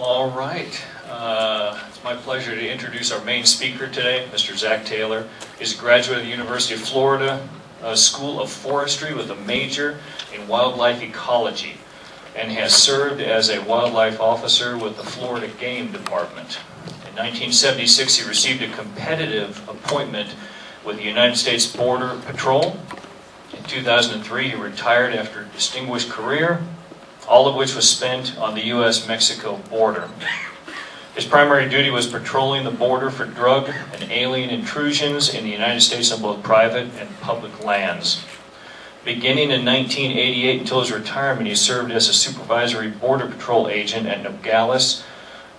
All right. It's my pleasure to introduce our main speaker today, Mr. Zack Taylor. He's a graduate of the University of Florida School of Forestry with a major in wildlife ecology and has served as a wildlife officer with the Florida Game Department. In 1976, he received a competitive appointment with the United States Border Patrol. In 2003, he retired after a distinguished career, all of which was spent on the U.S.-Mexico border. His primary duty was patrolling the border for drug and alien intrusions in the United States on both private and public lands. Beginning in 1988 until his retirement, he served as a supervisory border patrol agent at Nogales,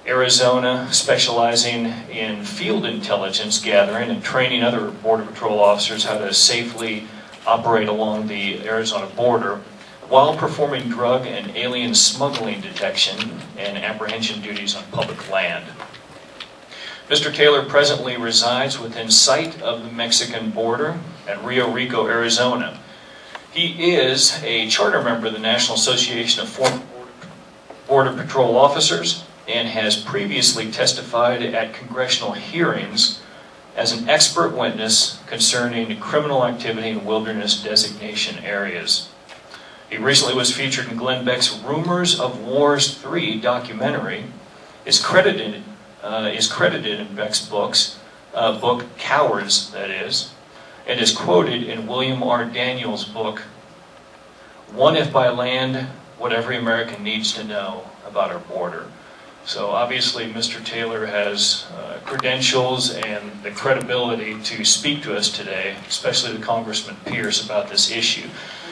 Arizona, specializing in field intelligence gathering and training other border patrol officers how to safely operate along the Arizona border, while performing drug and alien smuggling detection and apprehension duties on public land. Mr. Taylor presently resides within sight of the Mexican border at Rio Rico, Arizona. He is a charter member of the National Association of Former Border Patrol Officers and has previously testified at congressional hearings as an expert witness concerning criminal activity in wilderness designation areas. He recently was featured in Glenn Beck's Rumors of Wars 3 documentary, is credited in Beck's book, Cowards, that is, and is quoted in William R. Daniels' book, One If by Land, What Every American Needs to Know About Our Border. So obviously Mr. Taylor has credentials and the credibility to speak to us today, especially to Congressman Pearce about this issue.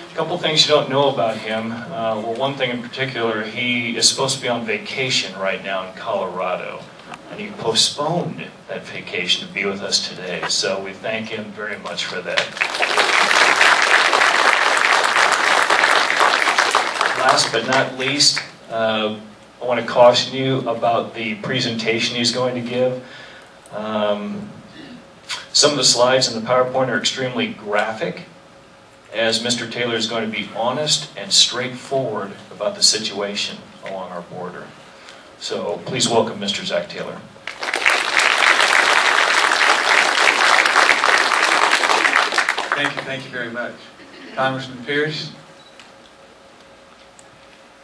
A couple things you don't know about him. Well, one thing in particular, he is supposed to be on vacation right now in Colorado, and he postponed that vacation to be with us today. So we thank him very much for that. Last but not least, I want to caution you about the presentation he's going to give. Some of the slides in the PowerPoint are extremely graphic, as Mr. Taylor is going to be honest and straightforward about the situation along our border. So please welcome Mr. Zack Taylor. Thank you very much. Congressman Pearce.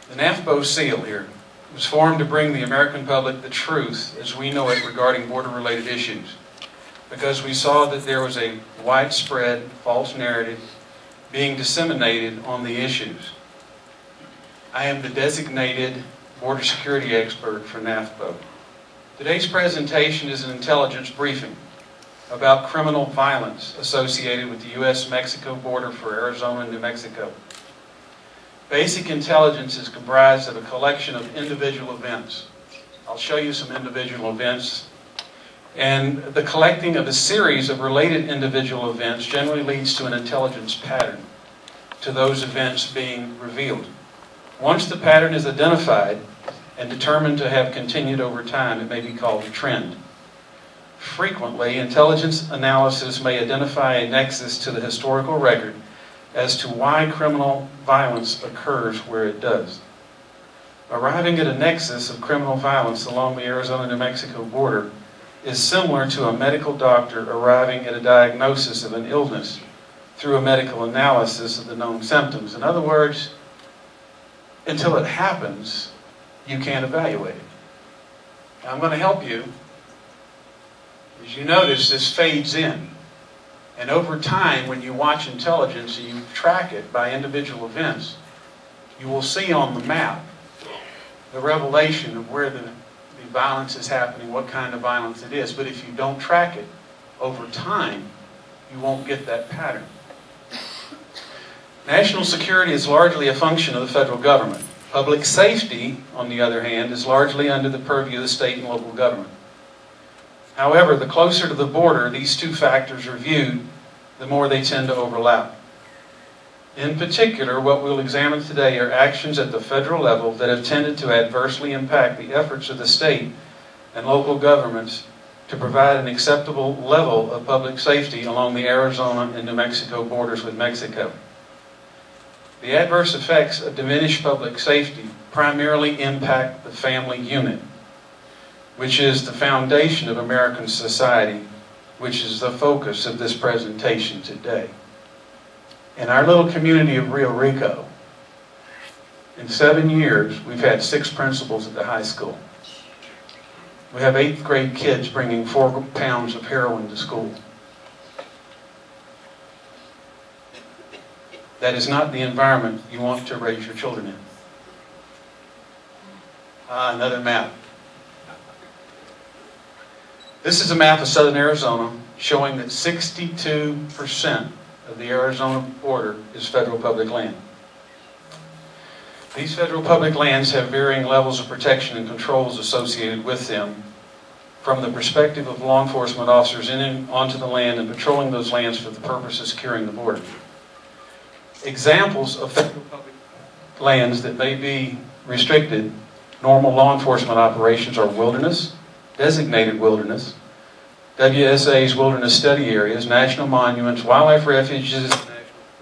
The NAFBPO seal here was formed to bring the American public the truth as we know it regarding border-related issues, because we saw that there was a widespread false narrative being disseminated on the issues. I am the designated border security expert for NAFBPO. Today's presentation is an intelligence briefing about criminal violence associated with the U.S.-Mexico border for Arizona and New Mexico. Basic intelligence is comprised of a collection of individual events. I'll show you some individual events. And the collecting of a series of related individual events generally leads to an intelligence pattern, to those events being revealed. Once the pattern is identified and determined to have continued over time, it may be called a trend. Frequently, intelligence analysis may identify a nexus to the historical record as to why criminal violence occurs where it does. Arriving at a nexus of criminal violence along the Arizona-New Mexico border is similar to a medical doctor arriving at a diagnosis of an illness through a medical analysis of the known symptoms. In other words, until it happens, you can't evaluate it. Now, I'm going to help you. As you notice, this fades in. And over time, when you watch intelligence and you track it by individual events, you will see on the map the revelation of where the violence is happening, what kind of violence it is. But if you don't track it over time, you won't get that pattern. National security is largely a function of the federal government. Public safety, on the other hand, is largely under the purview of the state and local government. However, the closer to the border these two factors are viewed, the more they tend to overlap. In particular, what we'll examine today are actions at the federal level that have tended to adversely impact the efforts of the state and local governments to provide an acceptable level of public safety along the Arizona and New Mexico borders with Mexico. The adverse effects of diminished public safety primarily impact the family unit, which is the foundation of American society, which is the focus of this presentation today. In our little community of Rio Rico, in 7 years, we've had 6 principals at the high school. We have 8th grade kids bringing 4 pounds of heroin to school. That is not the environment you want to raise your children in. Another map. This is a map of southern Arizona showing that 62% of the Arizona border is federal public land. These federal public lands have varying levels of protection and controls associated with them from the perspective of law enforcement officers in and onto the land and patrolling those lands for the purpose of securing the border. Examples of federal public lands that may be restricted, normal law enforcement operations are wilderness, designated wilderness, WSA's wilderness study areas, national monuments, wildlife refuges,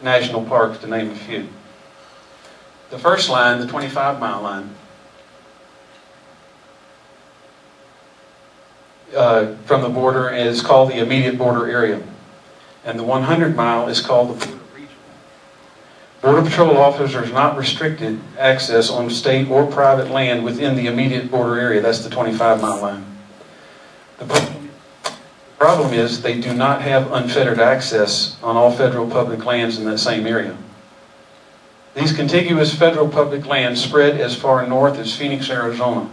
national parks, to name a few. The first line, the 25-mile line, from the border is called the immediate border area. And the 100-mile is called the border region. Border Patrol officers are not restricted access on state or private land within the immediate border area. That's the 25-mile line. The problem is they do not have unfettered access on all federal public lands in that same area. These contiguous federal public lands spread as far north as Phoenix, Arizona.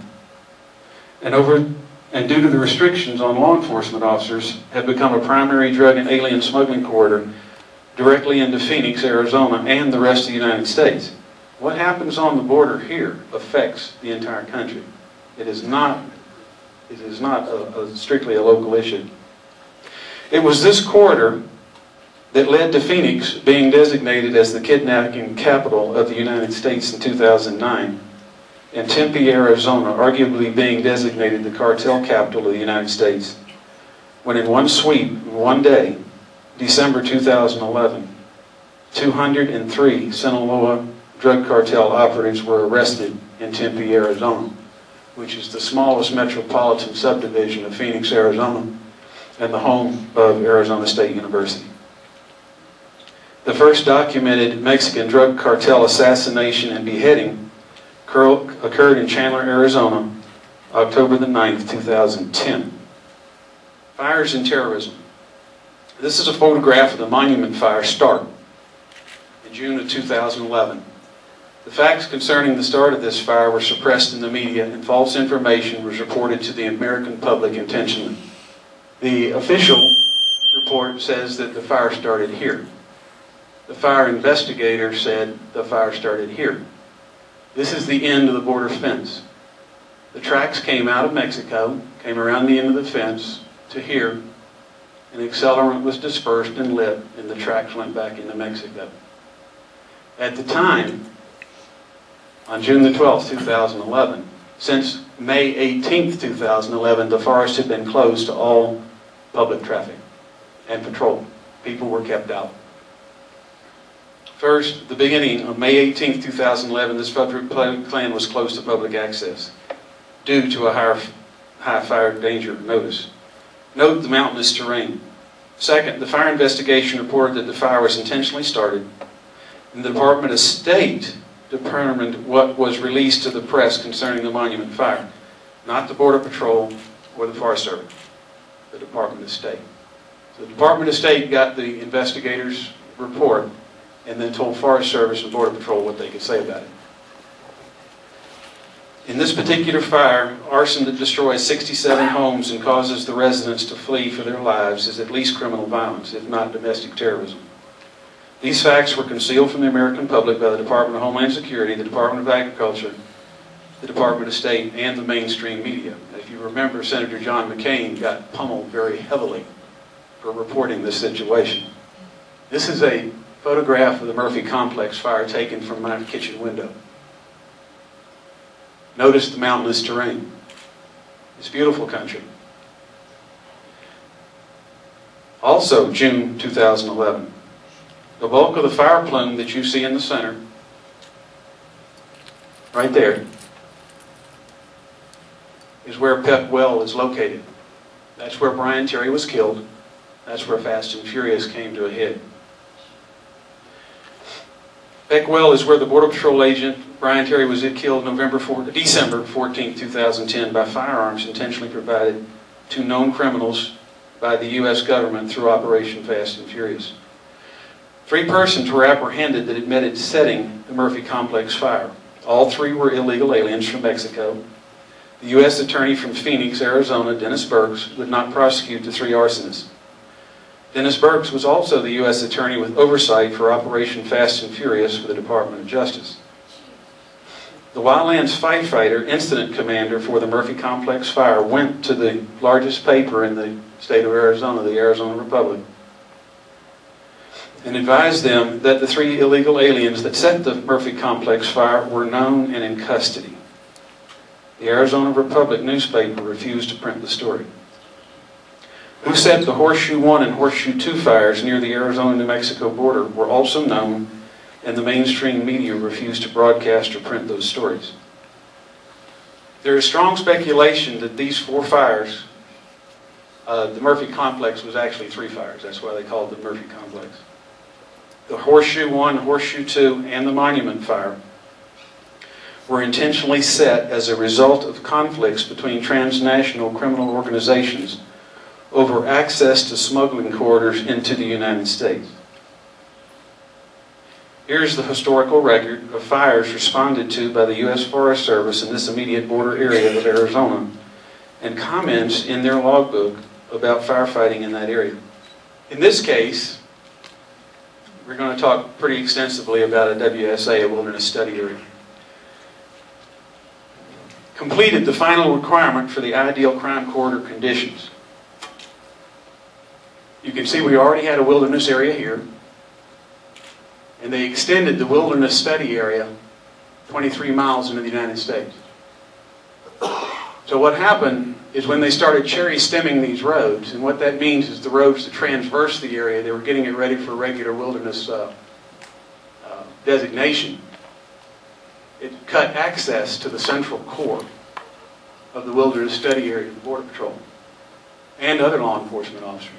And due to the restrictions on law enforcement officers, have become a primary drug and alien smuggling corridor directly into Phoenix, Arizona, and the rest of the United States. What happens on the border here affects the entire country. It is not strictly a local issue. It was this corridor that led to Phoenix being designated as the kidnapping capital of the United States in 2009, and Tempe, Arizona, arguably being designated the cartel capital of the United States, when in one sweep, one day, December 2011, 203 Sinaloa drug cartel operatives were arrested in Tempe, Arizona, which is the smallest metropolitan subdivision of Phoenix, Arizona, and the home of Arizona State University. The first documented Mexican drug cartel assassination and beheading occurred in Chandler, Arizona, October the 9th, 2010. Fires and terrorism. This is a photograph of the Monument Fire start in June of 2011. The facts concerning the start of this fire were suppressed in the media, and false information was reported to the American public intentionally. The official report says that the fire started here. The fire investigator said the fire started here. This is the end of the border fence. The tracks came out of Mexico, came around the end of the fence to here, and accelerant was dispersed and lit, and the tracks went back into Mexico. At the time, on June the 12th, 2011, since May 18th, 2011, the forest had been closed to all public traffic and patrol. People were kept out. First, the beginning of May 18th, 2011, this federal public land was closed to public access due to a high fire danger notice. Note the mountainous terrain. Second, the fire investigation reported that the fire was intentionally started, and the Department of State determined what was released to the press concerning the Monument Fire. Not the Border Patrol or the Forest Service, the Department of State. So the Department of State got the investigators' report and then told Forest Service and Border Patrol what they could say about it. In this particular fire, arson that destroys 67 homes and causes the residents to flee for their lives is at least criminal violence, if not domestic terrorism. These facts were concealed from the American public by the Department of Homeland Security, the Department of Agriculture, the Department of State, and the mainstream media. If you remember, Senator John McCain got pummeled very heavily for reporting this situation. This is a photograph of the Murphy Complex fire taken from my kitchen window. Notice the mountainous terrain. It's beautiful country. Also, June 2011. The bulk of the fire plume that you see in the center, right there, is where Peck Well is located. That's where Brian Terry was killed. That's where Fast and Furious came to a head. Peck Well is where the Border Patrol agent Brian Terry was killed December 14, 2010 by firearms intentionally provided to known criminals by the U.S. government through Operation Fast and Furious. 3 persons were apprehended that admitted setting the Murphy Complex fire. All 3 were illegal aliens from Mexico. The U.S. Attorney from Phoenix, Arizona, Dennis Burks, would not prosecute the 3 arsonists. Dennis Burks was also the U.S. Attorney with oversight for Operation Fast and Furious for the Department of Justice. The Wildlands firefighter, incident commander for the Murphy Complex fire, went to the largest paper in the state of Arizona, the Arizona Republic, and advised them that the 3 illegal aliens that set the Murphy Complex fire were known and in custody. The Arizona Republic newspaper refused to print the story. Who set the Horseshoe 1 and Horseshoe 2 fires near the Arizona-New Mexico border were also known, and the mainstream media refused to broadcast or print those stories. There is strong speculation that these 4 fires, the Murphy Complex was actually 3 fires. That's why they called it the Murphy Complex. The Horseshoe 1, Horseshoe 2, and the Monument Fire were intentionally set as a result of conflicts between transnational criminal organizations over access to smuggling corridors into the United States. Here's the historical record of fires responded to by the U.S. Forest Service in this immediate border area of Arizona, and comments in their logbook about firefighting in that area. In this case, we're going to talk pretty extensively about a WSA, a Wilderness Study Area. Completed the final requirement for the ideal crime corridor conditions. You can see we already had a wilderness area here, and they extended the wilderness study area 23 miles into the United States. So what happened is when they started cherry stemming these roads, and what that means is the roads that transverse the area, they were getting it ready for regular wilderness designation. It cut access to the central core of the wilderness study area of the Border Patrol and other law enforcement officers.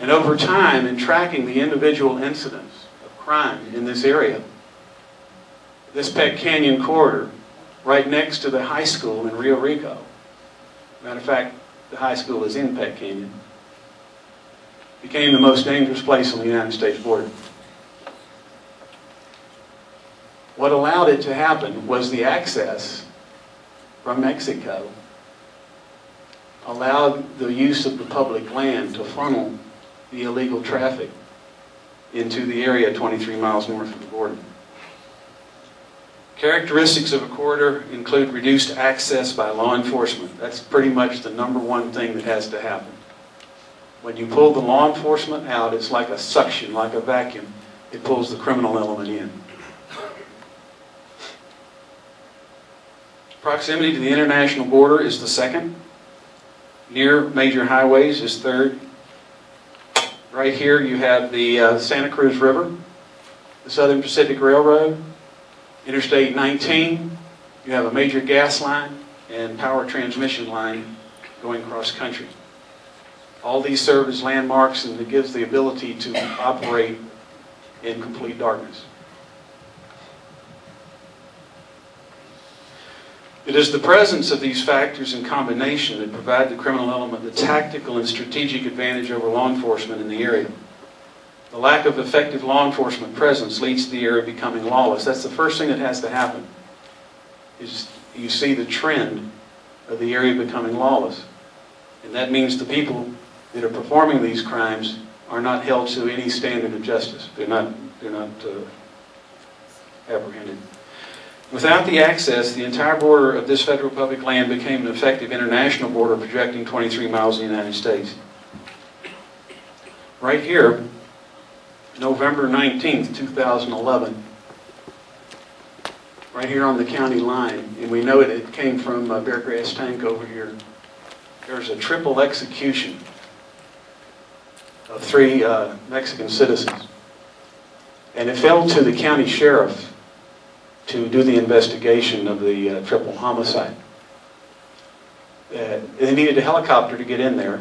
And over time, in tracking the individual incidents of crime in this area, this Peck Canyon corridor, right next to the high school in Rio Rico, matter of fact, the high school is in Peck Canyon, became the most dangerous place on the United States border. What allowed it to happen was the access from Mexico allowed the use of the public land to funnel the illegal traffic into the area 23 miles north of the border. Characteristics of a corridor include reduced access by law enforcement. That's pretty much the #1 thing that has to happen. When you pull the law enforcement out, it's like a suction, like a vacuum. It pulls the criminal element in. Proximity to the international border is the 2nd. Near major highways is 3rd. Right here you have the Santa Cruz River, the Southern Pacific Railroad, Interstate 19. You have a major gas line and power transmission line going across country. All these serve as landmarks, and it gives the ability to operate in complete darkness. It is the presence of these factors in combination that provide the criminal element the tactical and strategic advantage over law enforcement in the area. The lack of effective law enforcement presence leads to the area becoming lawless. That's the first thing that has to happen, is you see the trend of the area becoming lawless. And that means the people that are performing these crimes are not held to any standard of justice. They're not apprehended. Without the access, the entire border of this federal public land became an effective international border projecting 23 miles in the United States. Right here, November 19th, 2011, right here on the county line, and we know it came from Bear Grass Tank over here. There's a triple execution of 3 Mexican citizens. And it fell to the county sheriff to do the investigation of the triple homicide. They needed a helicopter to get in there.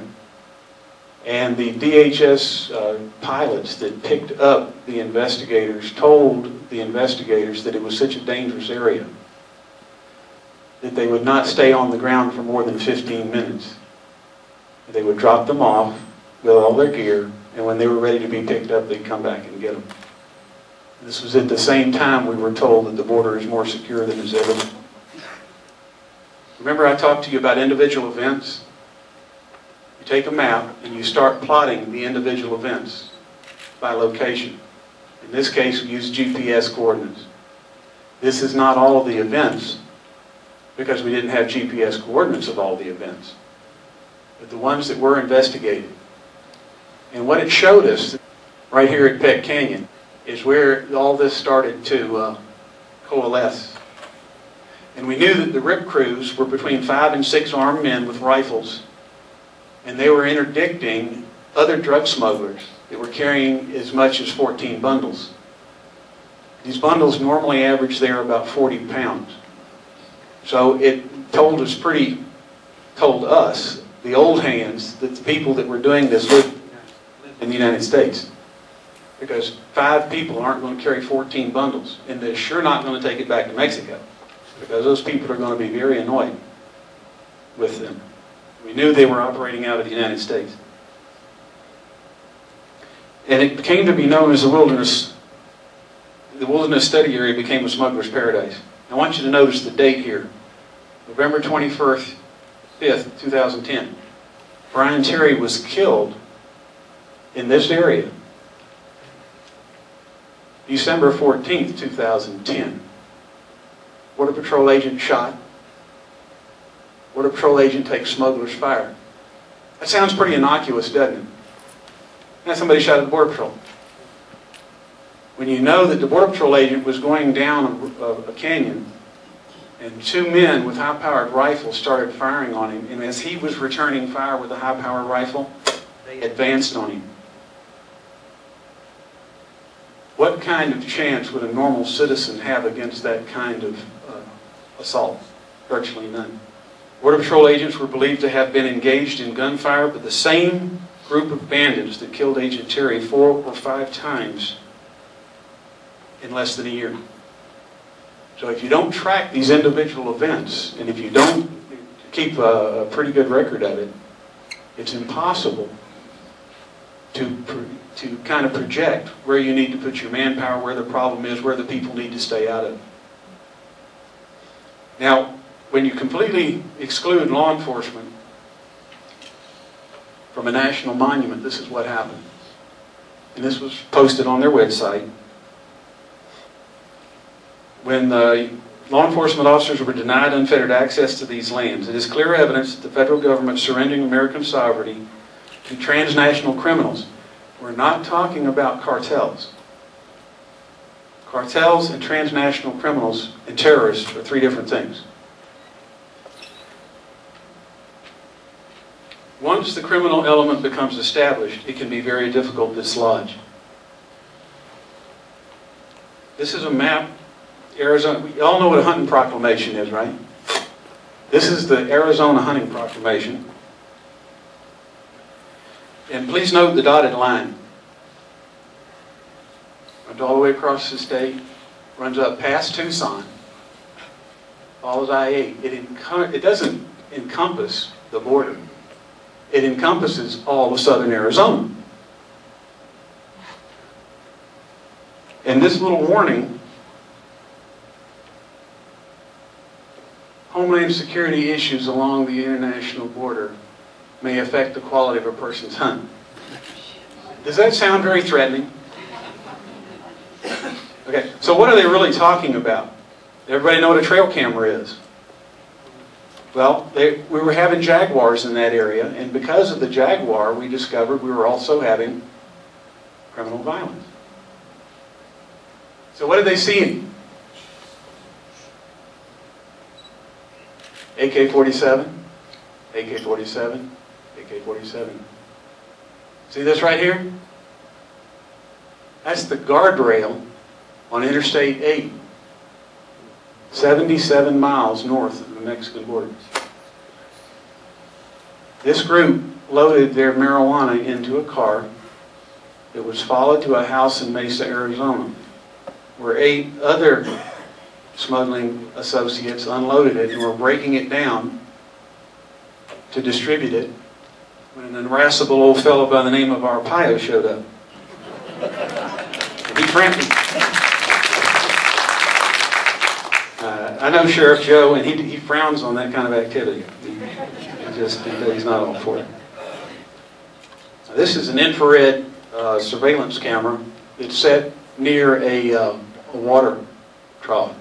And the DHS pilots that picked up the investigators told the investigators that it was such a dangerous area that they would not stay on the ground for more than 15 minutes. They would drop them off with all their gear, and when they were ready to be picked up, they'd come back and get them. This was at the same time we were told that the border is more secure than it's ever been. Remember I talked to you about individual events? You take a map and you start plotting the individual events by location. In this case, we use GPS coordinates. This is not all of the events because we didn't have GPS coordinates of all the events, but the ones that were investigated. And what it showed us right here at Peck Canyon is where all this started to coalesce. And we knew that the RIP crews were between 5 and 6 armed men with rifles, and they were interdicting other drug smugglers that were carrying as much as 14 bundles. These bundles normally average there about 40 pounds. So it told us, the old hands, that the people that were doing this lived in the United States. Because 5 people aren't going to carry 14 bundles, and they're sure not going to take it back to Mexico, because those people are going to be very annoyed with them. We knew they were operating out of the United States. And it came to be known as the wilderness. The wilderness study area became a smuggler's paradise. I want you to notice the date here. November 21st, 5th, 2010. Brian Terry was killed in this area. December 14th, 2010. Border Patrol agent shot. Border Patrol agent takes smuggler's fire. That sounds pretty innocuous, doesn't it? And somebody shot at the Border Patrol. When you know that the Border Patrol agent was going down a canyon, and 2 men with high-powered rifles started firing on him, and as he was returning fire with a high-powered rifle, they advanced on him. What kind of chance would a normal citizen have against that kind of assault? Virtually none. Border Patrol agents were believed to have been engaged in gunfire, but the same group of bandits that killed Agent Terry 4 or 5 times in less than a year. So if you don't track these individual events, and if you don't keep a pretty good record of it, it's impossible to kind of project where you need to put your manpower, where the problem is, where the people need to stay out of. Now, when you completely exclude law enforcement from a national monument, this is what happened. And this was posted on their website. When law enforcement officers were denied unfettered access to these lands, it is clear evidence that the federal government surrendering American sovereignty to transnational criminals. We're not talking about cartels. Cartels and transnational criminals and terrorists are 3 different things. Once the criminal element becomes established, it can be very difficult to dislodge. This is a map. Arizona. We all know what a hunting proclamation is, right? This is the Arizona hunting proclamation. And please note the dotted line. Runs all the way across the state, runs up past Tucson, follows I-8. It doesn't encompass the border. It encompasses all of southern Arizona. And this little warning, Homeland Security issues along the international border may affect the quality of a person's hunt. Does that sound very threatening? Okay, so what are they really talking about? Everybody know what a trail camera is? Well, we were having jaguars in that area, and because of the jaguar, we discovered we were also having criminal violence. So what are they seeing? AK-47, AK-47, AK-47. See this right here? That's the guardrail on Interstate 8, 77 miles north of the Mexican border. This group loaded their marijuana into a car. It was followed to a house in Mesa, Arizona, where 8 other smuggling associates unloaded it and were breaking it down to distribute it when an irascible old fellow by the name of Arpaio showed up. He frantic. I know Sheriff Joe, and he frowns on that kind of activity. He's not all for it. Now, this is an infrared surveillance camera. It's set near a water trough.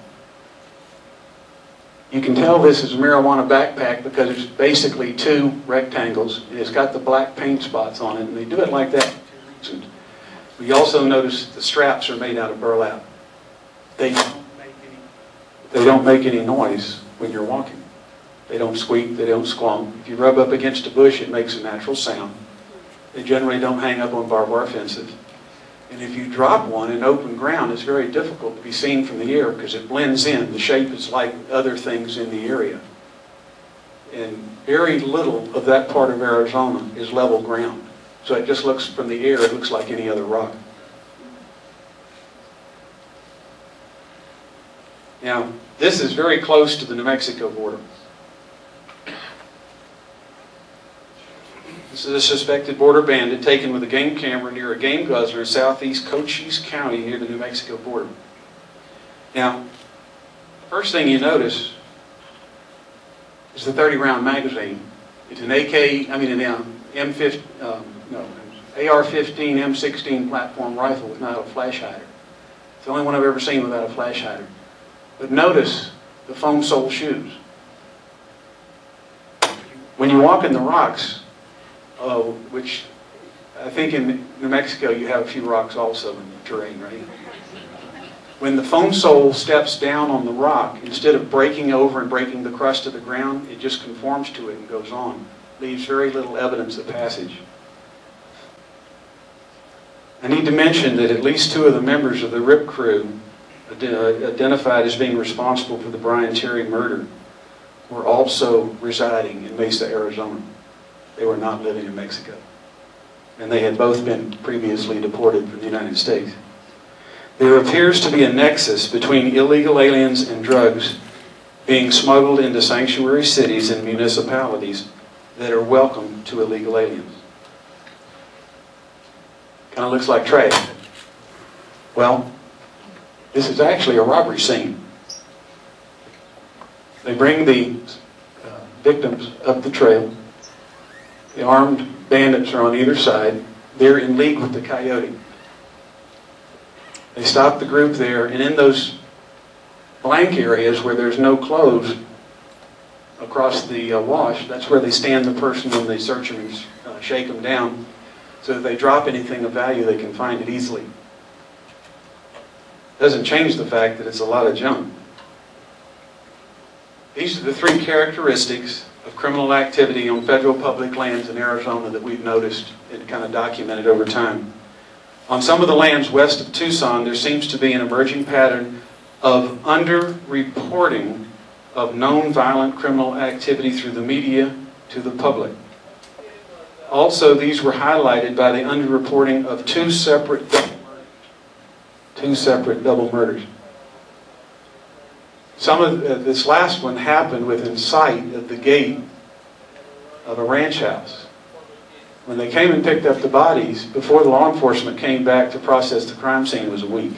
You can tell this is a marijuana backpack because it's basically 2 rectangles, and it's got the black paint spots on it, and they do it like that. We also notice the straps are made out of burlap. They don't make any noise when you're walking. They don't squeak, they don't squonk. If you rub up against a bush, it makes a natural sound. They generally don't hang up on barbed wire fences. And if you drop one in open ground, it's very difficult to be seen from the air because it blends in. The shape is like other things in the area. And very little of that part of Arizona is level ground. So it just looks, from the air, it looks like any other rock. Now, this is very close to the New Mexico border. This is a suspected border bandit taken with a game camera near a game guzzler in southeast Cochise County near the New Mexico border. Now, first thing you notice is the 30-round magazine. It's an AR-15 M16 platform rifle without a flash hider. It's the only one I've ever seen without a flash hider. But notice the foam sole shoes. When you walk in the rocks, which I think in New Mexico you have a few rocks also in the terrain, right? When the foam sole steps down on the rock, instead of breaking over and breaking the crust of the ground, it just conforms to it and goes on. Leaves very little evidence of passage. I need to mention that at least 2 of the members of the RIP crew, identified as being responsible for the Brian Terry murder, were also residing in Mesa, Arizona. They were not living in Mexico. And they had both been previously deported from the United States. There appears to be a nexus between illegal aliens and drugs being smuggled into sanctuary cities and municipalities that are welcome to illegal aliens. Kind of looks like trash. Well, this is actually a robbery scene. They bring the victims up the trail. The armed bandits are on either side. They're in league with the coyote. They stop the group there, and in those blank areas where there's no clothes across the wash, that's where they stand the person when they search them and shake them down, so that if they drop anything of value, they can find it easily. Doesn't change the fact that it's a lot of junk. These are the 3 characteristics of criminal activity on federal public lands in Arizona that we've noticed and kind of documented over time. On some of the lands west of Tucson, there seems to be an emerging pattern of underreporting of known violent criminal activity through the media to the public. Also, these were highlighted by the underreporting of 2 separate double murders. Some of this last one happened within sight of the gate of a ranch house. When they came and picked up the bodies, before the law enforcement came back to process the crime scene, was a week.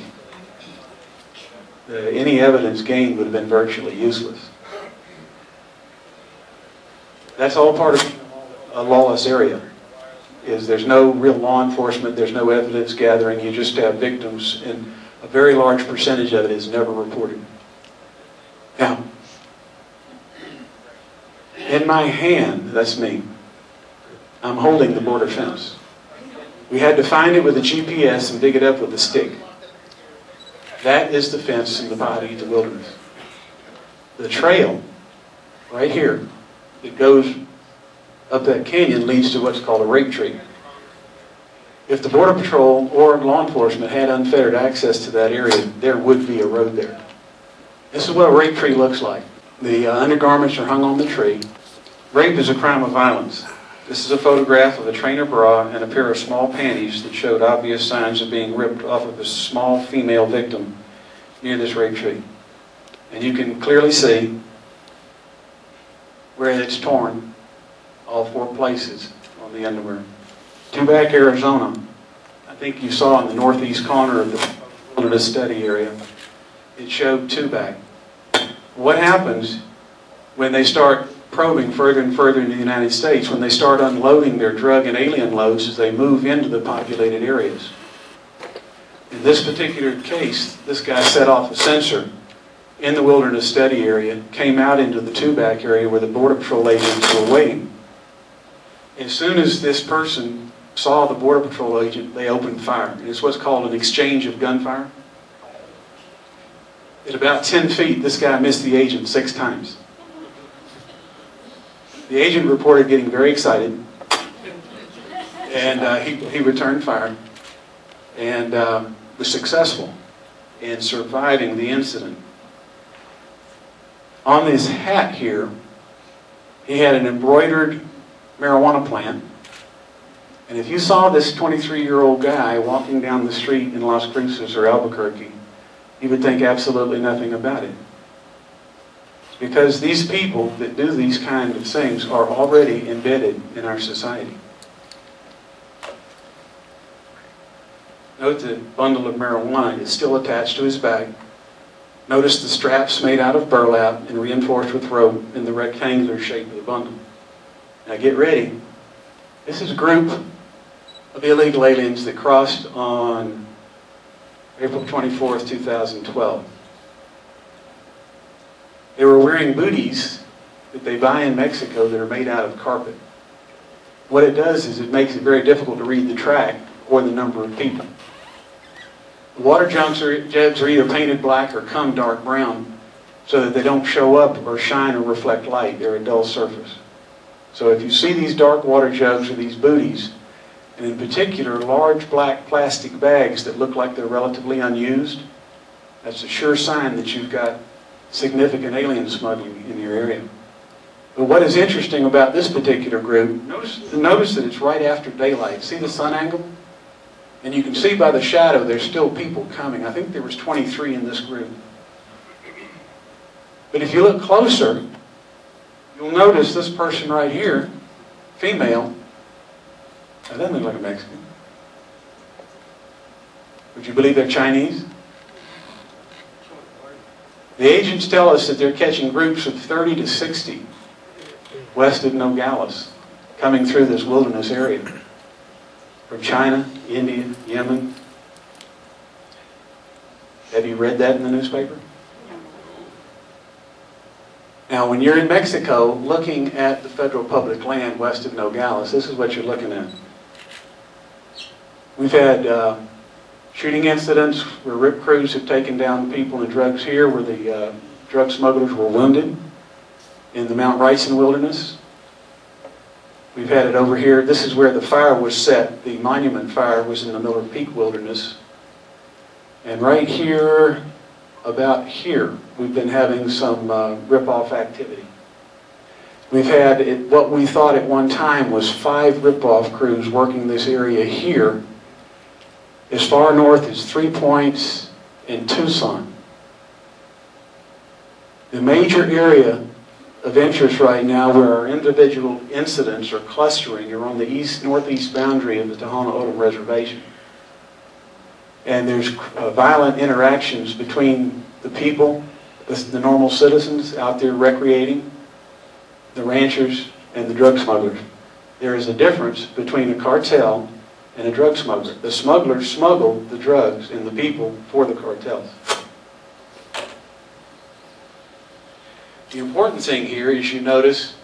Any evidence gained would have been virtually useless. That's all part of a lawless area. There's no real law enforcement, there's no evidence gathering, you just have victims, and a very large percentage of it is never reported. Now, in my hand, that's me, I'm holding the border fence. We had to find it with a GPS and dig it up with a stick. That is the fence in the body of the wilderness. The trail, right here, that goes up that canyon leads to what's called a rape tree. If the Border Patrol or law enforcement had unfettered access to that area, there would be a road there. This is what a rape tree looks like. The undergarments are hung on the tree. Rape is a crime of violence. This is a photograph of a trainer bra and a pair of small panties that showed obvious signs of being ripped off of a small female victim near this rape tree. And you can clearly see where it's torn, all 4 places on the underwear. Tubac, Arizona. I think you saw in the northeast corner of the wilderness study area, it showed Tubac. What happens when they start probing further and further into the United States, when they start unloading their drug and alien loads as they move into the populated areas? In this particular case, this guy set off a sensor in the wilderness study area, came out into the Tubac area where the Border Patrol agents were waiting. As soon as this person saw the Border Patrol agent, they opened fire. And it's what's called an exchange of gunfire. At about 10 feet, this guy missed the agent 6 times. The agent reported getting very excited, and he returned fire and was successful in surviving the incident. On this hat here, he had an embroidered marijuana plant. And if you saw this 23-year-old guy walking down the street in Las Cruces or Albuquerque, you would think absolutely nothing about it. It's because these people that do these kind of things are already embedded in our society. Note the bundle of marijuana is still attached to his bag. Notice the straps made out of burlap and reinforced with rope in the rectangular shape of the bundle. Now get ready. This is a group of illegal aliens that crossed on April 24th, 2012. They were wearing booties that they buy in Mexico that are made out of carpet. What it does is it makes it very difficult to read the track or the number of people. The water jugs are either painted black or come dark brown so that they don't show up or shine or reflect light. They're a dull surface. So if you see these dark water jugs or these booties, and in particular large black plastic bags that look like they're relatively unused, that's a sure sign that you've got significant alien smuggling in your area. But what is interesting about this particular group, notice that it's right after daylight. See the sun angle? And you can see by the shadow there's still people coming. I think there was 23 in this group. But if you look closer, you'll notice this person right here, female, that doesn't look like a Mexican. Would you believe they're Chinese? The agents tell us that they're catching groups of 30 to 60 west of Nogales coming through this wilderness area. From China, India, Yemen. Have you read that in the newspaper? Now, when you're in Mexico looking at the federal public land west of Nogales, this is what you're looking at. We've had shooting incidents where RIP crews have taken down people and drugs here, where the drug smugglers were wounded in the Mount Rison wilderness. We've had it over here. This is where the fire was set. The monument fire was in the Miller Peak wilderness. And right here, about here, we've been having some rip-off activity. We've had what we thought at one time was 5 rip-off crews working this area here, as far north as 3 Points and Tucson. The major area of interest right now where our individual incidents are clustering are on the northeast boundary of the Tohono O'odham Reservation. And there's violent interactions between the people, the normal citizens out there recreating, the ranchers, and the drug smugglers. There is a difference between a cartel and a drug smuggler. The smugglers smuggle the drugs and the people for the cartels. The important thing here is you notice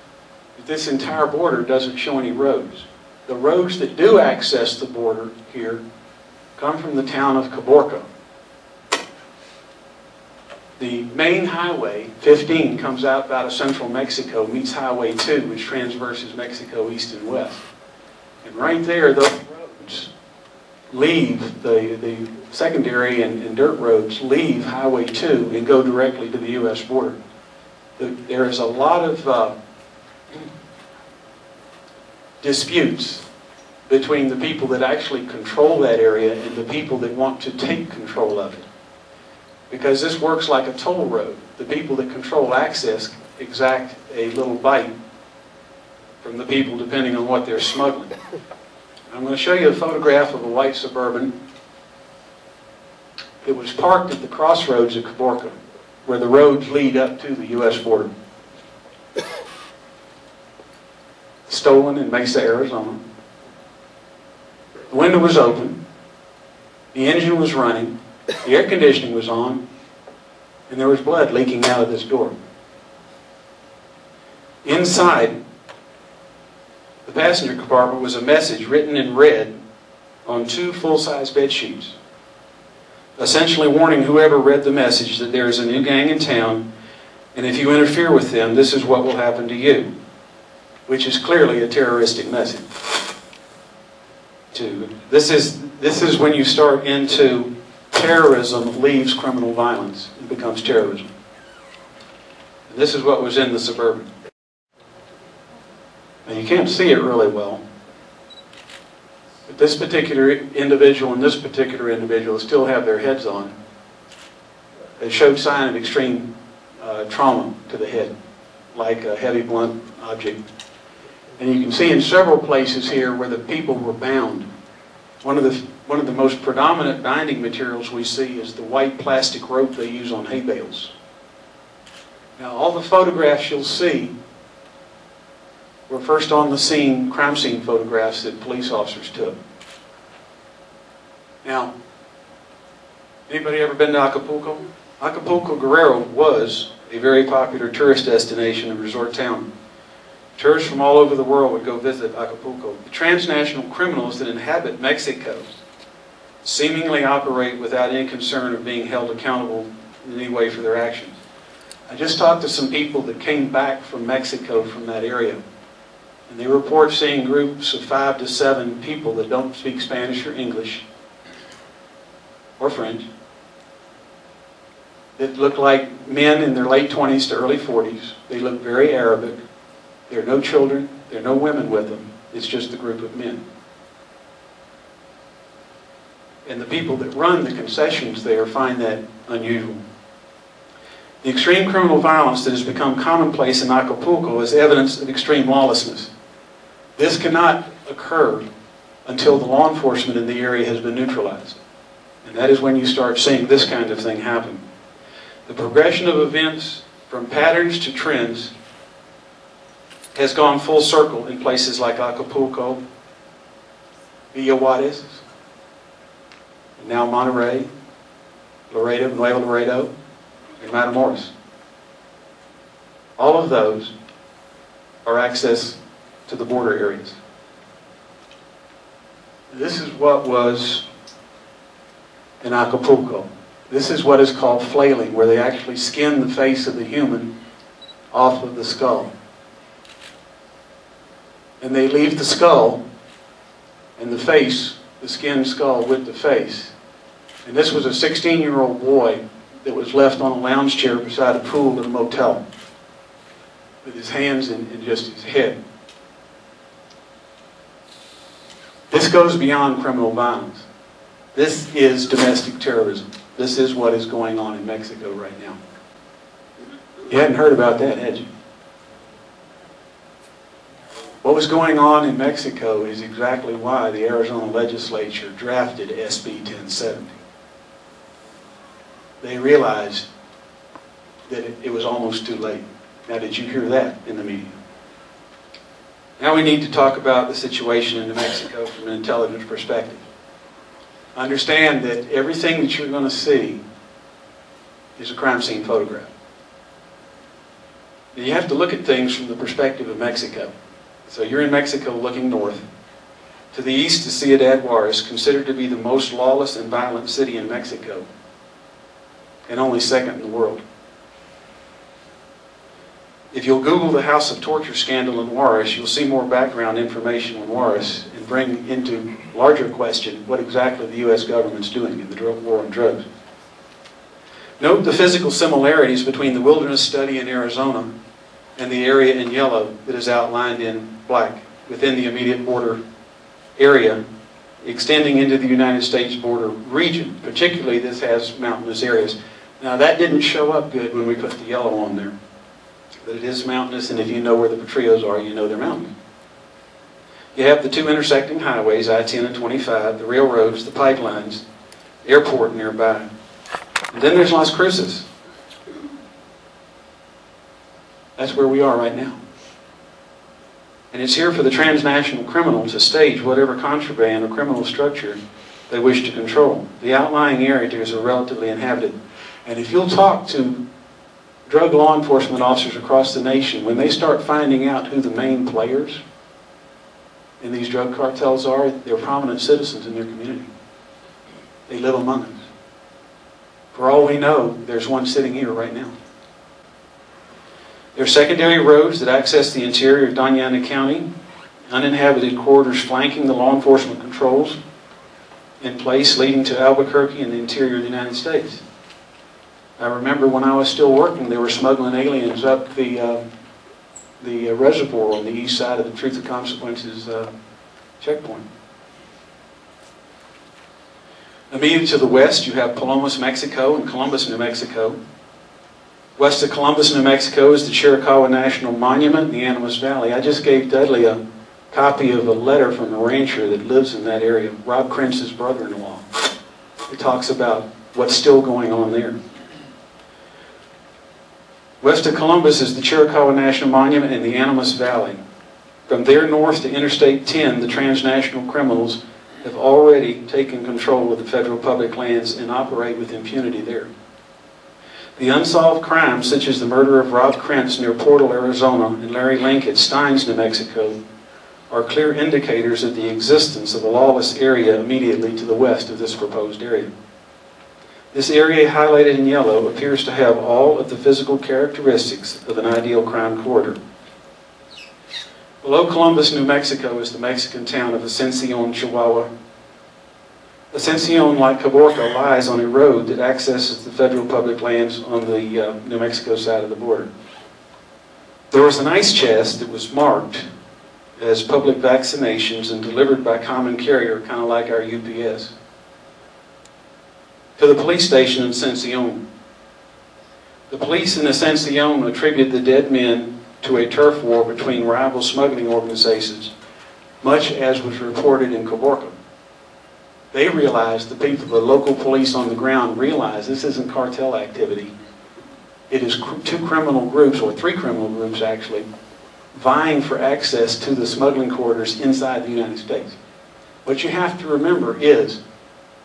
that this entire border doesn't show any roads. The roads that do access the border here come from the town of Caborca. The main highway, 15, comes out of central Mexico, meets Highway 2, which transverses Mexico east and west. And right there, those roads leave, the secondary and dirt roads leave Highway 2 and go directly to the U.S. border. There is a lot of disputes between the people that actually control that area and the people that want to take control of it. Because this works like a toll road. The people that control access exact a little bite from the people depending on what they're smuggling. I'm going to show you a photograph of a white Suburban. It was parked at the crossroads of Caborca, where the roads lead up to the U.S. border. Stolen in Mesa, Arizona. The window was open, the engine was running, the air conditioning was on, and there was blood leaking out of this door. Inside the passenger compartment was a message written in red on 2 full-size bed sheets, essentially warning whoever read the message that there is a new gang in town, and if you interfere with them, this is what will happen to you, which is clearly a terroristic message. This is when you start into terrorism leaves criminal violence and becomes terrorism. And this is what was in the Suburban. Now you can't see it really well, but this particular individual and this particular individual still have their heads on. They showed sign of extreme trauma to the head, like a heavy blunt object. And you can see in several places here where the people were bound. One of the most predominant binding materials we see is the white plastic rope they use on hay bales. Now all the photographs you'll see were first on the scene, crime scene photographs that police officers took. Now, anybody ever been to Acapulco? Acapulco Guerrero was a very popular tourist destination and resort town. Tourists from all over the world would go visit Acapulco. The transnational criminals that inhabit Mexico seemingly operate without any concern of being held accountable in any way for their actions. I just talked to some people that came back from Mexico from that area, and they report seeing groups of 5 to 7 people that don't speak Spanish or English or French, that look like men in their late 20s to early 40s. They look very Arabic. There are no children, there are no women with them. It's just a group of men. And the people that run the concessions there find that unusual. The extreme criminal violence that has become commonplace in Acapulco is evidence of extreme lawlessness. This cannot occur until the law enforcement in the area has been neutralized. And that is when you start seeing this kind of thing happen. The progression of events from patterns to trends has gone full circle in places like Acapulco, Villa Juarez, now Monterey, Laredo, Nuevo Laredo, and Matamoros. All of those are access to the border areas. This is what was in Acapulco. This is what is called flailing, where they actually skin the face of the human off of the skull. And they leave the skull and the face, the skinned skull with the face. And this was a 16-year-old boy that was left on a lounge chair beside a pool in a motel with his hands in just his head. This goes beyond criminal violence. This is domestic terrorism. This is what is going on in Mexico right now. You hadn't heard about that, had you? What was going on in Mexico is exactly why the Arizona legislature drafted SB 1070. They realized that it was almost too late. Now, did you hear that in the media? Now we need to talk about the situation in New Mexico from an intelligence perspective. Understand that everything that you're going to see is a crime scene photograph. Now, you have to look at things from the perspective of Mexico. So you're in Mexico looking north. To the east is Ciudad Juarez, considered to be the most lawless and violent city in Mexico, and only second in the world. If you'll Google the House of Torture scandal in Juarez, you'll see more background information on Juarez and bring into larger question what exactly the U.S. government's doing in the drug war on drugs. Note the physical similarities between the wilderness study in Arizona and the area in yellow that is outlined in black within the immediate border area, extending into the United States border region. Particularly, this has mountainous areas. Now, that didn't show up good when we put the yellow on there. But it is mountainous, and if you know where the Patrios are, you know they're mountainous. You have the two intersecting highways, I-10 and 25, the railroads, the pipelines, airport nearby. And then there's Las Cruces. That's where we are right now. And it's here for the transnational criminal to stage whatever contraband or criminal structure they wish to control. The outlying areas are relatively inhabited. And if you'll talk to drug law enforcement officers across the nation, when they start finding out who the main players in these drug cartels are, they're prominent citizens in their community. They live among us. For all we know, there's one sitting here right now. There are secondary roads that access the interior of Doña Ana County, uninhabited corridors flanking the law enforcement controls in place leading to Albuquerque and the interior of the United States. I remember when I was still working, they were smuggling aliens up the reservoir on the east side of the Truth and Consequences checkpoint. Immediately to the west, you have Palomas, Mexico, and Columbus, New Mexico. West of Columbus, New Mexico is the Chiricahua National Monument in the Animas Valley. I just gave Dudley a copy of a letter from a rancher that lives in that area, Rob Krentz's brother-in-law. It talks about what's still going on there. West of Columbus is the Chiricahua National Monument in the Animas Valley. From there north to Interstate 10, the transnational criminals have already taken control of the federal public lands and operate with impunity there. The unsolved crimes, such as the murder of Rob Krentz near Portal, Arizona, and Larry Link at Steins, New Mexico, are clear indicators of the existence of a lawless area immediately to the west of this proposed area. This area, highlighted in yellow, appears to have all of the physical characteristics of an ideal crime corridor. Below Columbus, New Mexico, is the Mexican town of Ascension, Chihuahua. Ascension, like Caborca, lies on a road that accesses the federal public lands on the New Mexico side of the border. There was an ice chest that was marked as public vaccinations and delivered by common carrier, kind of like our UPS, to the police station in Ascension. The police in Ascension attribute the dead men to a turf war between rival smuggling organizations, much as was reported in Caborca. They realized, the people, the local police on the ground realized this isn't cartel activity. It is two criminal groups, or three criminal groups actually, vying for access to the smuggling corridors inside the United States. What you have to remember is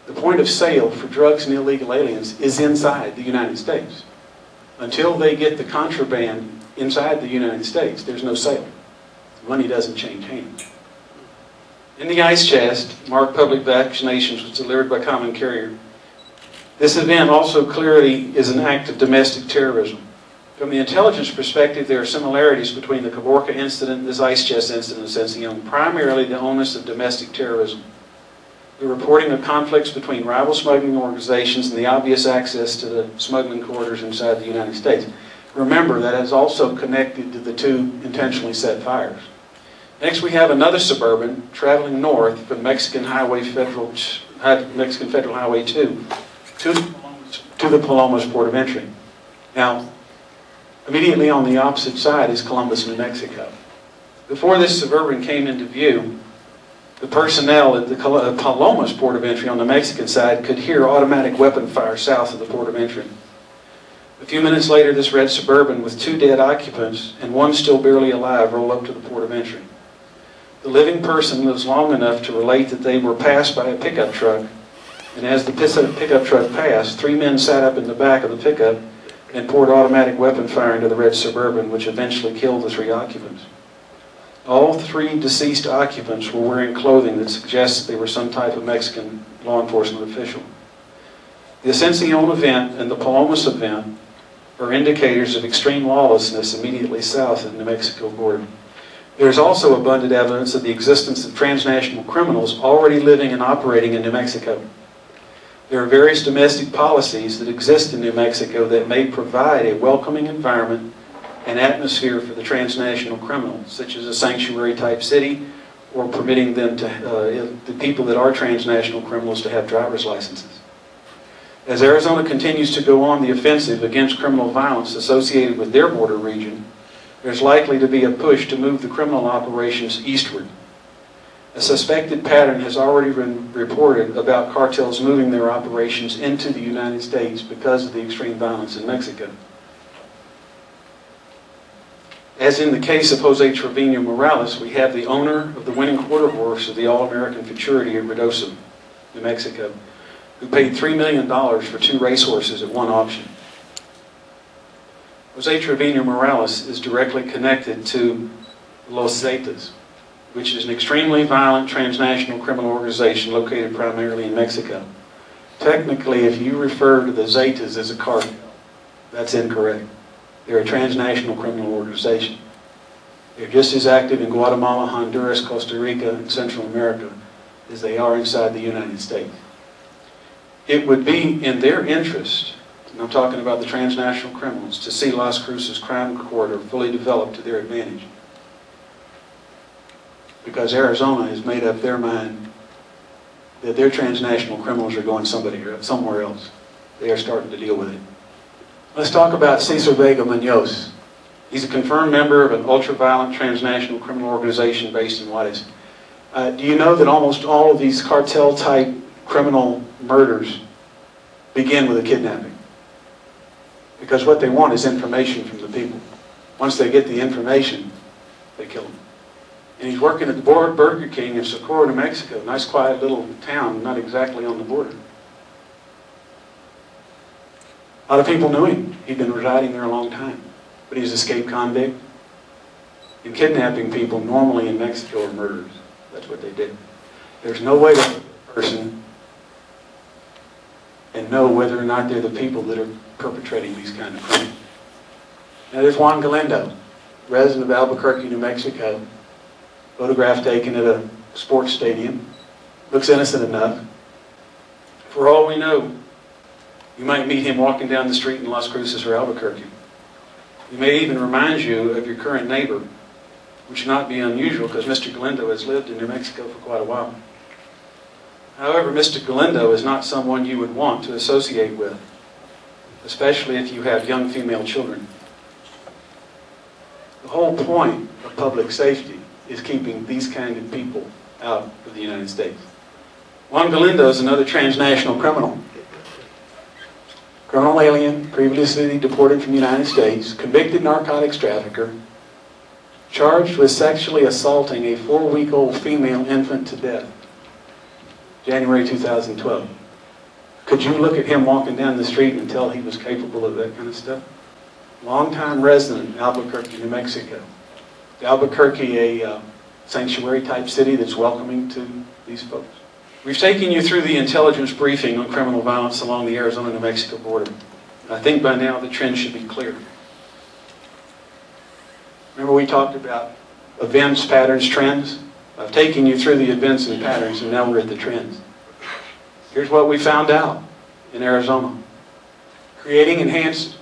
the point of sale for drugs and illegal aliens is inside the United States. Until they get the contraband inside the United States, there's no sale. Money doesn't change hands. In the ice chest, marked public vaccinations was delivered by common carrier. This event also clearly is an act of domestic terrorism. From the intelligence perspective, there are similarities between the Caborca incident and this ice chest incident in Ascension, primarily the onus of domestic terrorism. The reporting of conflicts between rival smuggling organizations and the obvious access to the smuggling corridors inside the United States. Remember, that is also connected to the two intentionally set fires. Next, we have another suburban traveling north from Mexican Federal Highway 2 to the Palomas Port of Entry. Now, immediately on the opposite side is Columbus, New Mexico. Before this suburban came into view, the personnel at the Palomas Port of Entry on the Mexican side could hear automatic weapon fire south of the Port of Entry. A few minutes later, this red Suburban with two dead occupants and one still barely alive rolled up to the Port of Entry. The living person lives long enough to relate that they were passed by a pickup truck, and as the pickup truck passed, three men sat up in the back of the pickup and poured automatic weapon fire into the red Suburban, which eventually killed the three occupants. All three deceased occupants were wearing clothing that suggests they were some type of Mexican law enforcement official. The Ascension event and the Palomas event are indicators of extreme lawlessness immediately south of the New Mexico border. There is also abundant evidence of the existence of transnational criminals already living and operating in New Mexico. There are various domestic policies that exist in New Mexico that may provide a welcoming environment an atmosphere for the transnational criminals, such as a sanctuary-type city, or permitting them to, the people that are transnational criminals to have driver's licenses. As Arizona continues to go on the offensive against criminal violence associated with their border region, there's likely to be a push to move the criminal operations eastward. A suspected pattern has already been reported about cartels moving their operations into the United States because of the extreme violence in Mexico. As in the case of Jose Trevino Morales, we have the owner of the winning quarter horse of the All-American Futurity at Gruesome, New Mexico, who paid $3 million for 2 racehorses at one auction. Jose Trevino Morales is directly connected to Los Zetas, which is an extremely violent transnational criminal organization located primarily in Mexico. Technically, if you refer to the Zetas as a cartel, that's incorrect. They're a transnational criminal organization. They're just as active in Guatemala, Honduras, Costa Rica, and Central America as they are inside the United States. It would be in their interest, and I'm talking about the transnational criminals, to see Las Cruces crime corridor fully developed to their advantage. Because Arizona has made up their mind that their transnational criminals are going somewhere else. They are starting to deal with it. Let's talk about Cesar Vega Munoz. He's a confirmed member of an ultra-violent transnational criminal organization based in Juarez. Do you know that almost all of these cartel-type criminal murders begin with a kidnapping? Because what they want is information from the people. Once they get the information, they kill them. And he's working at the Burger King in Socorro, New Mexico. Nice, quiet little town, not exactly on the border. A lot of people knew him. He'd been residing there a long time. But he's an escaped convict. And kidnapping people normally in Mexico are murderers. That's what they did. There's no way to look at a person and know whether or not they're the people that are perpetrating these kind of crimes. Now there's Juan Galindo, resident of Albuquerque, New Mexico. Photograph taken at a sports stadium. Looks innocent enough. For all we know, you might meet him walking down the street in Las Cruces or Albuquerque. He may even remind you of your current neighbor, which should not be unusual because Mr. Galindo has lived in New Mexico for quite a while. However, Mr. Galindo is not someone you would want to associate with, especially if you have young female children. The whole point of public safety is keeping these kind of people out of the United States. Juan Galindo is another transnational criminal. Criminal alien, previously deported from the United States, convicted narcotics trafficker, charged with sexually assaulting a 4-week-old female infant to death, January 2012. Could you look at him walking down the street and tell he was capable of that kind of stuff? Longtime resident in Albuquerque, New Mexico. Albuquerque, a sanctuary-type city that's welcoming to these folks. We've taken you through the intelligence briefing on criminal violence along the Arizona-New Mexico border. I think by now the trend should be clear. Remember we talked about events, patterns, trends? I've taken you through the events and patterns, and now we're at the trends. Here's what we found out in Arizona. Creating enhanced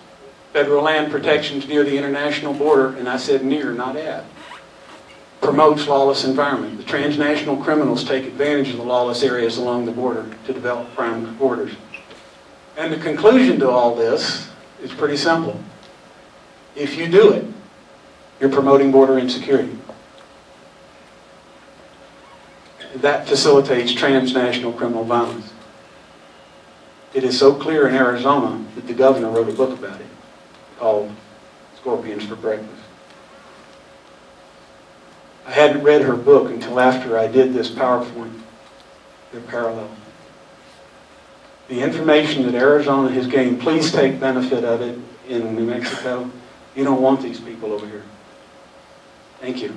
federal land protections near the international border, and I said near, not at, promotes lawless environment. The transnational criminals take advantage of the lawless areas along the border to develop crime borders. And the conclusion to all this is pretty simple. If you do it, you're promoting border insecurity. That facilitates transnational criminal violence. It is so clear in Arizona that the governor wrote a book about it called Scorpions for Breakfast. I hadn't read her book until after I did this PowerPoint. They're parallel. The information that Arizona has gained, please take benefit of it in New Mexico. You don't want these people over here. Thank you.